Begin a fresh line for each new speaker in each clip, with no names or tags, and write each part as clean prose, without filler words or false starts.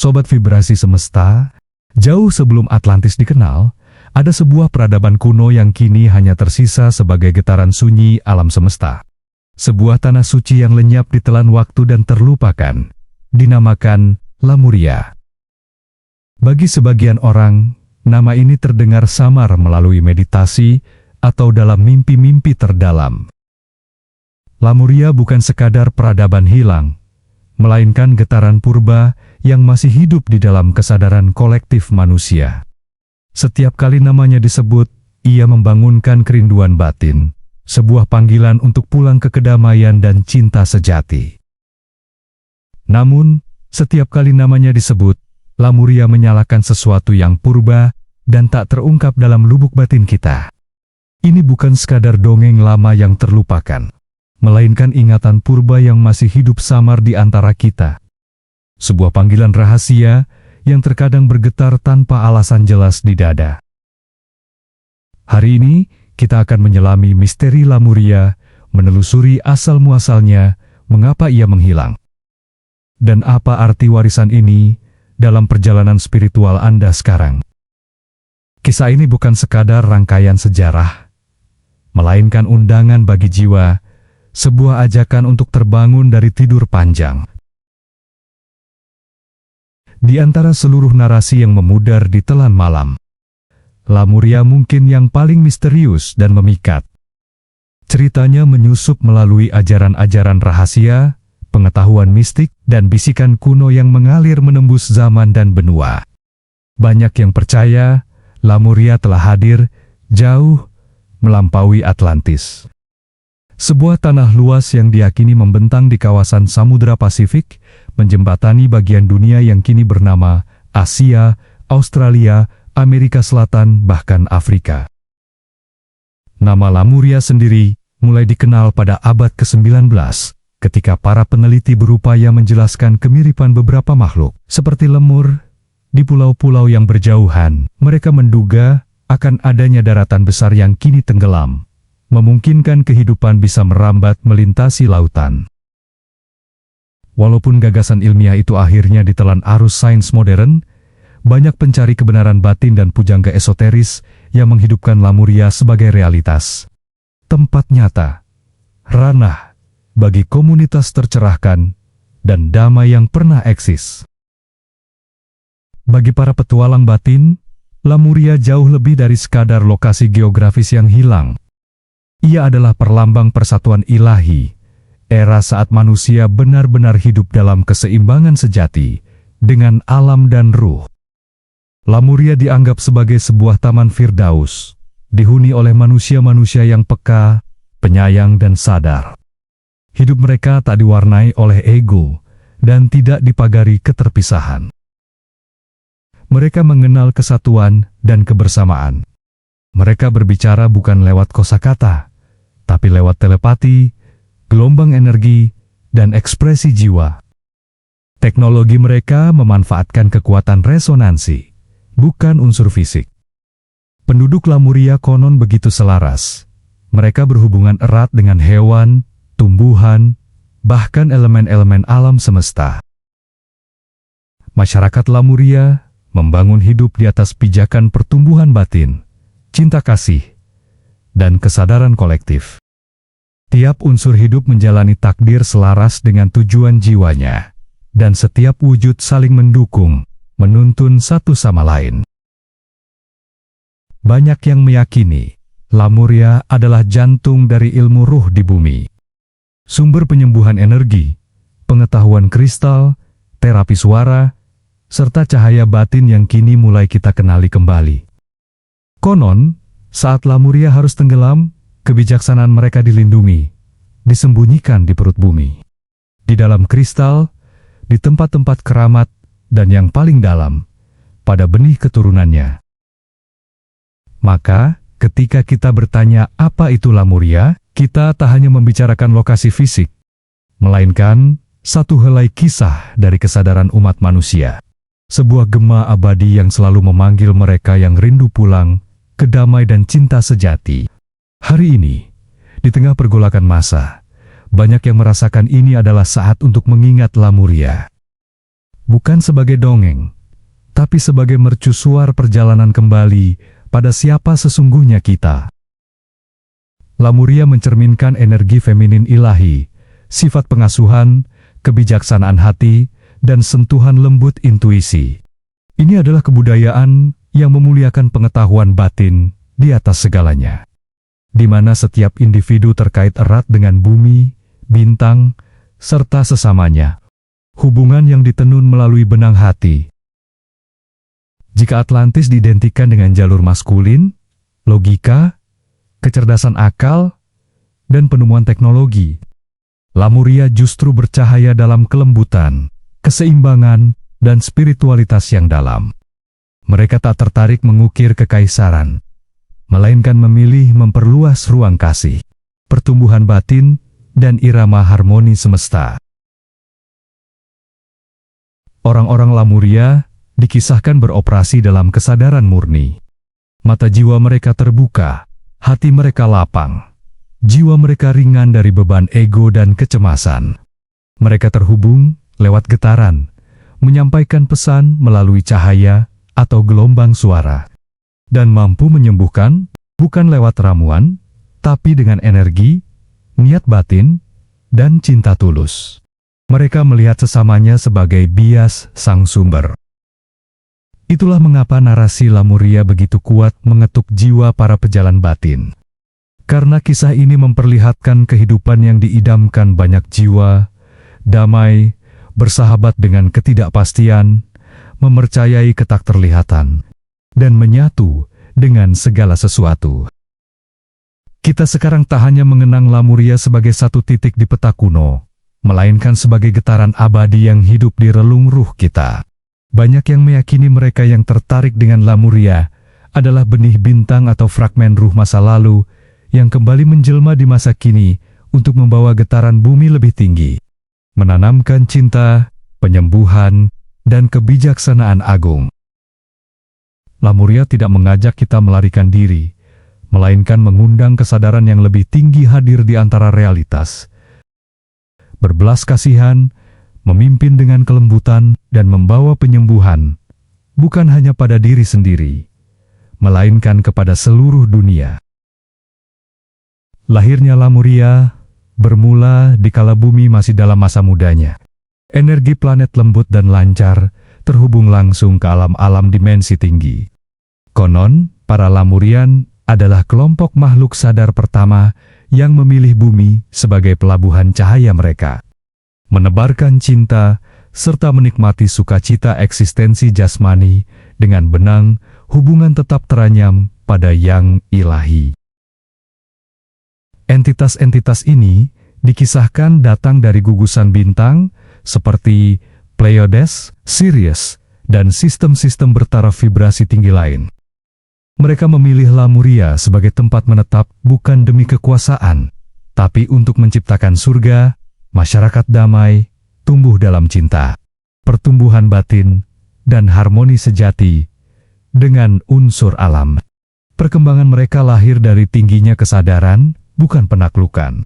Sobat Vibrasi Semesta, jauh sebelum Atlantis dikenal, ada sebuah peradaban kuno yang kini hanya tersisa sebagai getaran sunyi alam semesta. Sebuah tanah suci yang lenyap ditelan waktu dan terlupakan, dinamakan Lemuria. Bagi sebagian orang, nama ini terdengar samar melalui meditasi atau dalam mimpi-mimpi terdalam. Lemuria bukan sekadar peradaban hilang, melainkan getaran purba yang masih hidup di dalam kesadaran kolektif manusia. Setiap kali namanya disebut, ia membangunkan kerinduan batin, sebuah panggilan untuk pulang ke kedamaian dan cinta sejati. Namun, setiap kali namanya disebut, Lemuria menyalakan sesuatu yang purba dan tak terungkap dalam lubuk batin kita. Ini bukan sekadar dongeng lama yang terlupakan, melainkan ingatan purba yang masih hidup samar di antara kita. Sebuah panggilan rahasia yang terkadang bergetar tanpa alasan jelas di dada. Hari ini, kita akan menyelami misteri Lemuria, menelusuri asal-muasalnya, mengapa ia menghilang. Dan apa arti warisan ini dalam perjalanan spiritual Anda sekarang. Kisah ini bukan sekadar rangkaian sejarah, melainkan undangan bagi jiwa, sebuah ajakan untuk terbangun dari tidur panjang. Di antara seluruh narasi yang memudar di telan malam, Lemuria mungkin yang paling misterius dan memikat. Ceritanya menyusup melalui ajaran-ajaran rahasia, pengetahuan mistik, dan bisikan kuno yang mengalir menembus zaman dan benua. Banyak yang percaya Lemuria telah hadir jauh melampaui Atlantis. Sebuah tanah luas yang diyakini membentang di kawasan Samudra Pasifik, menjembatani bagian dunia yang kini bernama Asia, Australia, Amerika Selatan, bahkan Afrika. Nama Lemuria sendiri mulai dikenal pada abad ke-19, ketika para peneliti berupaya menjelaskan kemiripan beberapa makhluk, seperti lemur, di pulau-pulau yang berjauhan. Mereka menduga akan adanya daratan besar yang kini tenggelam, memungkinkan kehidupan bisa merambat melintasi lautan. Walaupun gagasan ilmiah itu akhirnya ditelan arus sains modern, banyak pencari kebenaran batin dan pujangga esoteris yang menghidupkan Lemuria sebagai realitas. Tempat nyata, ranah, bagi komunitas tercerahkan dan damai yang pernah eksis. Bagi para petualang batin, Lemuria jauh lebih dari sekadar lokasi geografis yang hilang. Ia adalah perlambang persatuan ilahi, era saat manusia benar-benar hidup dalam keseimbangan sejati dengan alam dan ruh. Lemuria dianggap sebagai sebuah taman Firdaus, dihuni oleh manusia-manusia yang peka, penyayang dan sadar. Hidup mereka tak diwarnai oleh ego dan tidak dipagari keterpisahan. Mereka mengenal kesatuan dan kebersamaan. Mereka berbicara bukan lewat kosakata, tapi lewat telepati, gelombang energi, dan ekspresi jiwa. Teknologi mereka memanfaatkan kekuatan resonansi, bukan unsur fisik. Penduduk Lemuria konon begitu selaras. Mereka berhubungan erat dengan hewan, tumbuhan, bahkan elemen-elemen alam semesta. Masyarakat Lemuria membangun hidup di atas pijakan pertumbuhan batin, cinta kasih, dan kesadaran kolektif. Tiap unsur hidup menjalani takdir selaras dengan tujuan jiwanya, dan setiap wujud saling mendukung, menuntun satu sama lain. Banyak yang meyakini Lemuria adalah jantung dari ilmu ruh di bumi. Sumber penyembuhan energi, pengetahuan kristal, terapi suara, serta cahaya batin yang kini mulai kita kenali kembali. Konon, saat Lemuria harus tenggelam, kebijaksanaan mereka dilindungi, disembunyikan di perut bumi. Di dalam kristal, di tempat-tempat keramat, dan yang paling dalam, pada benih keturunannya. Maka, ketika kita bertanya apa itu Lemuria, kita tak hanya membicarakan lokasi fisik, melainkan satu helai kisah dari kesadaran umat manusia. Sebuah gema abadi yang selalu memanggil mereka yang rindu pulang ke damai dan cinta sejati. Hari ini, di tengah pergolakan masa, banyak yang merasakan ini adalah saat untuk mengingat Lemuria. bukan sebagai dongeng, tapi sebagai mercusuar perjalanan kembali pada siapa sesungguhnya kita. Lamuria mencerminkan energi feminin ilahi, sifat pengasuhan, kebijaksanaan hati, dan sentuhan lembut intuisi. Ini adalah kebudayaan yang memuliakan pengetahuan batin di atas segalanya, di mana setiap individu terkait erat dengan bumi, bintang, serta sesamanya. Hubungan yang ditenun melalui benang hati. Jika Atlantis diidentikan dengan jalur maskulin, logika, kecerdasan akal, dan penemuan teknologi, Lamuria justru bercahaya dalam kelembutan, keseimbangan, dan spiritualitas yang dalam. Mereka tak tertarik mengukir kekaisaran, melainkan memilih memperluas ruang kasih, pertumbuhan batin, dan irama harmoni semesta. Orang-orang Lamuria dikisahkan beroperasi dalam kesadaran murni. Mata jiwa mereka terbuka, hati mereka lapang, jiwa mereka ringan dari beban ego dan kecemasan. Mereka terhubung lewat getaran, menyampaikan pesan melalui cahaya atau gelombang suara, dan mampu menyembuhkan bukan lewat ramuan, tapi dengan energi, niat batin, dan cinta tulus. Mereka melihat sesamanya sebagai bias sang sumber. Itulah mengapa narasi Lamuria begitu kuat mengetuk jiwa para pejalan batin. Karena kisah ini memperlihatkan kehidupan yang diidamkan banyak jiwa, damai, bersahabat dengan ketidakpastian, mempercayai ketakterlihatan, dan menyatu dengan segala sesuatu. Kita sekarang tak hanya mengenang Lamuria sebagai satu titik di peta kuno, melainkan sebagai getaran abadi yang hidup di relung ruh kita. Banyak yang meyakini mereka yang tertarik dengan Lamuria adalah benih bintang atau fragmen ruh masa lalu yang kembali menjelma di masa kini untuk membawa getaran bumi lebih tinggi, menanamkan cinta, penyembuhan, dan kebijaksanaan agung. Lamuria tidak mengajak kita melarikan diri, melainkan mengundang kesadaran yang lebih tinggi hadir di antara realitas. Berbelas kasihan, memimpin dengan kelembutan, dan membawa penyembuhan, bukan hanya pada diri sendiri, melainkan kepada seluruh dunia. Lahirnya Lamuria bermula di kala bumi masih dalam masa mudanya. Energi planet lembut dan lancar terhubung langsung ke alam-alam dimensi tinggi. Konon, para Lamurian adalah kelompok makhluk sadar pertama yang memilih bumi sebagai pelabuhan cahaya mereka, menebarkan cinta, serta menikmati sukacita eksistensi jasmani dengan benang hubungan tetap teranyam pada yang ilahi. Entitas-entitas ini dikisahkan datang dari gugusan bintang seperti Pleiades, Sirius, dan sistem-sistem bertaraf vibrasi tinggi lain. Mereka memilih Lamuria sebagai tempat menetap bukan demi kekuasaan, tapi untuk menciptakan surga, masyarakat damai, tumbuh dalam cinta, pertumbuhan batin, dan harmoni sejati dengan unsur alam. Perkembangan mereka lahir dari tingginya kesadaran, bukan penaklukan.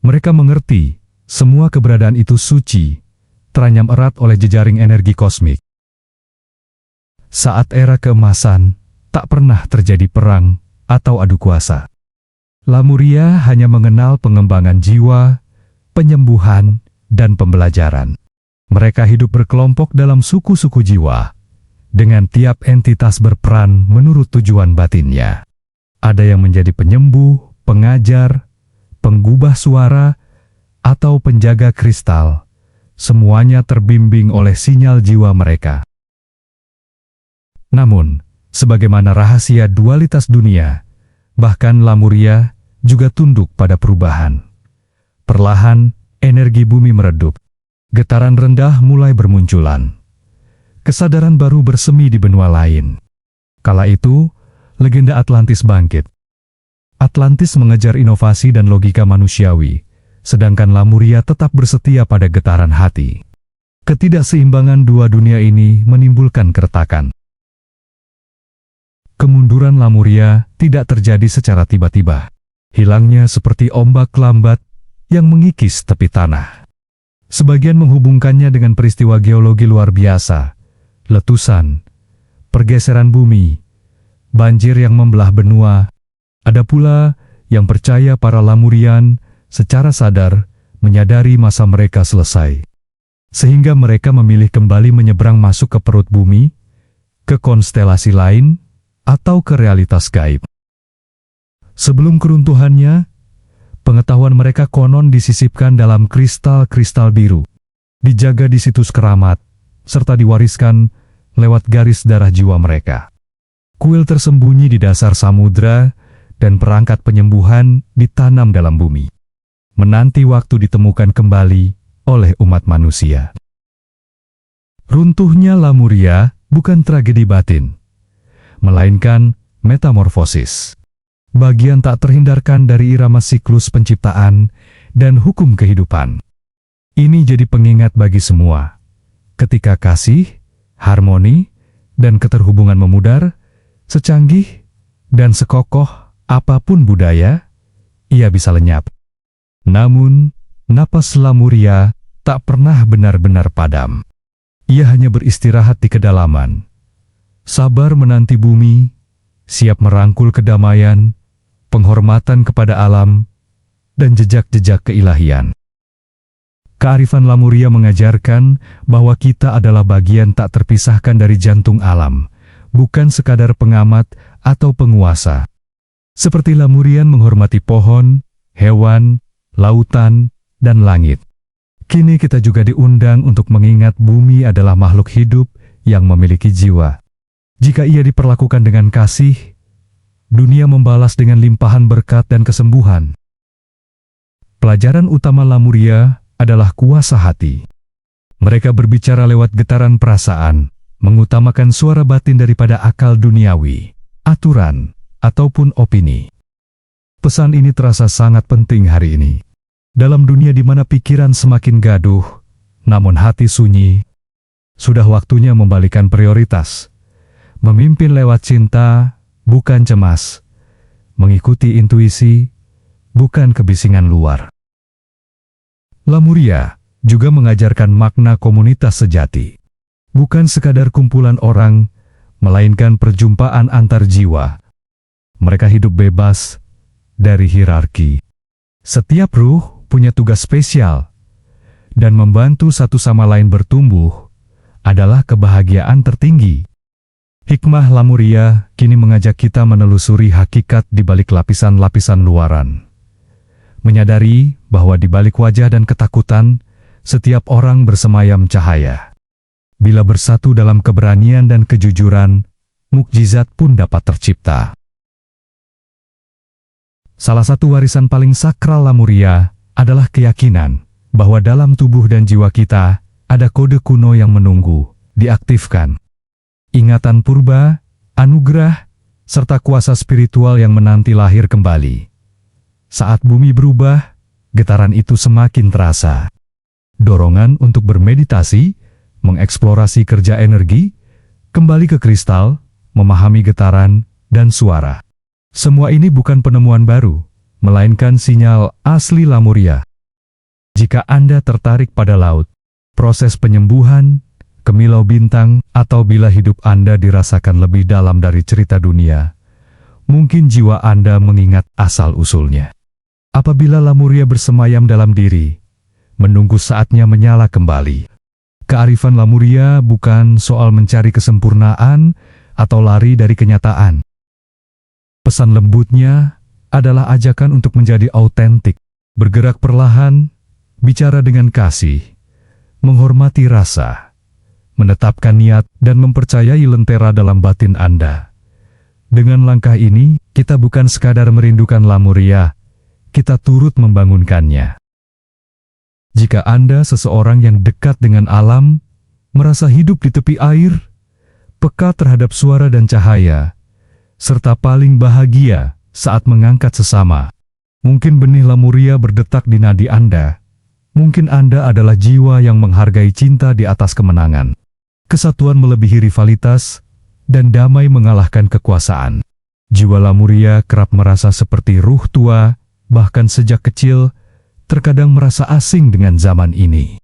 Mereka mengerti semua keberadaan itu suci, teranyam erat oleh jejaring energi kosmik. Saat era keemasan, tak pernah terjadi perang atau adu kuasa. Lamuria hanya mengenal pengembangan jiwa, penyembuhan, dan pembelajaran. Mereka hidup berkelompok dalam suku-suku jiwa, dengan tiap entitas berperan menurut tujuan batinnya. Ada yang menjadi penyembuh, pengajar, penggubah suara, atau penjaga kristal. Semuanya terbimbing oleh sinyal jiwa mereka. Namun, sebagaimana rahasia dualitas dunia, bahkan Lamuria juga tunduk pada perubahan. Perlahan, energi bumi meredup. Getaran rendah mulai bermunculan. Kesadaran baru bersemi di benua lain. Kala itu, legenda Atlantis bangkit. Atlantis mengejar inovasi dan logika manusiawi, sedangkan Lamuria tetap bersetia pada getaran hati. Ketidakseimbangan dua dunia ini menimbulkan keretakan. Kemunduran Lamuria tidak terjadi secara tiba-tiba. Hilangnya seperti ombak lambat yang mengikis tepi tanah. Sebagian menghubungkannya dengan peristiwa geologi luar biasa, letusan, pergeseran bumi, banjir yang membelah benua. Ada pula yang percaya para Lamurian secara sadar menyadari masa mereka selesai, sehingga mereka memilih kembali menyeberang masuk ke perut bumi, ke konstelasi lain, atau ke realitas gaib. Sebelum keruntuhannya, pengetahuan mereka konon disisipkan dalam kristal-kristal biru, dijaga di situs keramat, serta diwariskan lewat garis darah jiwa mereka. Kuil tersembunyi di dasar samudra dan perangkat penyembuhan ditanam dalam bumi, menanti waktu ditemukan kembali oleh umat manusia. Runtuhnya Lamuria bukan tragedi batin, melainkan metamorfosis. Bagian tak terhindarkan dari irama siklus penciptaan dan hukum kehidupan. Ini jadi pengingat bagi semua. Ketika kasih, harmoni, dan keterhubungan memudar, secanggih dan sekokoh apapun budaya, ia bisa lenyap. Namun, napas Lamuria tak pernah benar-benar padam. Ia hanya beristirahat di kedalaman, sabar menanti bumi, siap merangkul kedamaian, penghormatan kepada alam, dan jejak-jejak keilahian. Kearifan Lamuria mengajarkan bahwa kita adalah bagian tak terpisahkan dari jantung alam, bukan sekadar pengamat atau penguasa. Seperti Lamurian menghormati pohon, hewan, lautan, dan langit, kini kita juga diundang untuk mengingat bumi adalah makhluk hidup yang memiliki jiwa. Jika ia diperlakukan dengan kasih, dunia membalas dengan limpahan berkat dan kesembuhan. Pelajaran utama Lamuria adalah kuasa hati. Mereka berbicara lewat getaran perasaan, mengutamakan suara batin daripada akal duniawi, aturan, ataupun opini. Pesan ini terasa sangat penting hari ini. Dalam dunia di mana pikiran semakin gaduh, namun hati sunyi, sudah waktunya membalikkan prioritas. Memimpin lewat cinta, bukan cemas, mengikuti intuisi, bukan kebisingan luar. Lamuria juga mengajarkan makna komunitas sejati. Bukan sekadar kumpulan orang, melainkan perjumpaan antar jiwa. Mereka hidup bebas dari hierarki. Setiap ruh punya tugas spesial, dan membantu satu sama lain bertumbuh adalah kebahagiaan tertinggi. Hikmah Lamuria kini mengajak kita menelusuri hakikat di balik lapisan-lapisan luaran. Menyadari bahwa di balik wajah dan ketakutan, setiap orang bersemayam cahaya. Bila bersatu dalam keberanian dan kejujuran, mukjizat pun dapat tercipta. Salah satu warisan paling sakral Lamuria adalah keyakinan bahwa dalam tubuh dan jiwa kita ada kode kuno yang menunggu diaktifkan. Ingatan purba, anugerah, serta kuasa spiritual yang menanti lahir kembali. Saat bumi berubah, getaran itu semakin terasa. Dorongan untuk bermeditasi, mengeksplorasi kerja energi, kembali ke kristal, memahami getaran, dan suara. Semua ini bukan penemuan baru, melainkan sinyal asli Lamuria. Jika Anda tertarik pada laut, proses penyembuhan, kemilau bintang, atau bila hidup Anda dirasakan lebih dalam dari cerita dunia, mungkin jiwa Anda mengingat asal-usulnya. Apabila Lamuria bersemayam dalam diri, menunggu saatnya menyala kembali. Kearifan Lamuria bukan soal mencari kesempurnaan atau lari dari kenyataan. Pesan lembutnya adalah ajakan untuk menjadi autentik, bergerak perlahan, bicara dengan kasih, menghormati rasa, menetapkan niat, dan mempercayai lentera dalam batin Anda. Dengan langkah ini, kita bukan sekadar merindukan Lamuria, kita turut membangunkannya. Jika Anda seseorang yang dekat dengan alam, merasa hidup di tepi air, peka terhadap suara dan cahaya, serta paling bahagia saat mengangkat sesama, mungkin benih Lamuria berdetak di nadi Anda. Mungkin Anda adalah jiwa yang menghargai cinta di atas kemenangan. Kesatuan melebihi rivalitas, dan damai mengalahkan kekuasaan. Jiwa Lamuria kerap merasa seperti ruh tua, bahkan sejak kecil, terkadang merasa asing dengan zaman ini.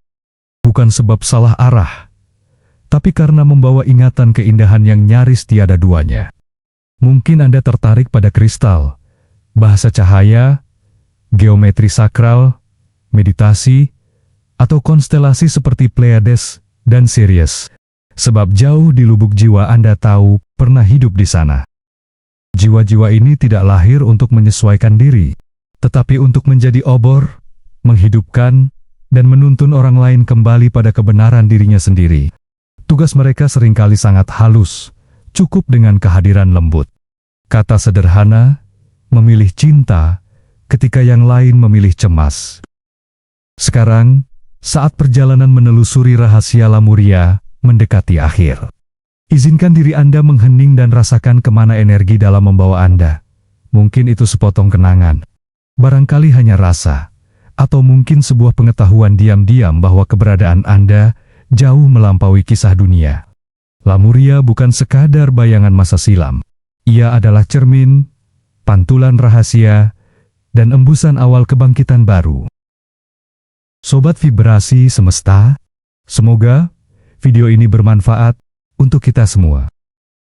bukan sebab salah arah, tapi karena membawa ingatan keindahan yang nyaris tiada duanya. Mungkin Anda tertarik pada kristal, bahasa cahaya, geometri sakral, meditasi, atau konstelasi seperti Pleiades dan Sirius. Sebab jauh di lubuk jiwa Anda tahu pernah hidup di sana. Jiwa-jiwa ini tidak lahir untuk menyesuaikan diri, tetapi untuk menjadi obor, menghidupkan, dan menuntun orang lain kembali pada kebenaran dirinya sendiri. Tugas mereka seringkali sangat halus, cukup dengan kehadiran lembut. Kata sederhana, memilih cinta, ketika yang lain memilih cemas. Sekarang, saat perjalanan menelusuri rahasia Lemuria mendekati akhir, izinkan diri Anda menghening dan rasakan kemana energi dalam membawa Anda. Mungkin itu sepotong kenangan, barangkali hanya rasa, atau mungkin sebuah pengetahuan diam-diam bahwa keberadaan Anda jauh melampaui kisah dunia. Lemuria bukan sekadar bayangan masa silam. Ia adalah cermin, pantulan rahasia, dan embusan awal kebangkitan baru. Sobat Vibrasi Semesta, semoga video ini bermanfaat untuk kita semua.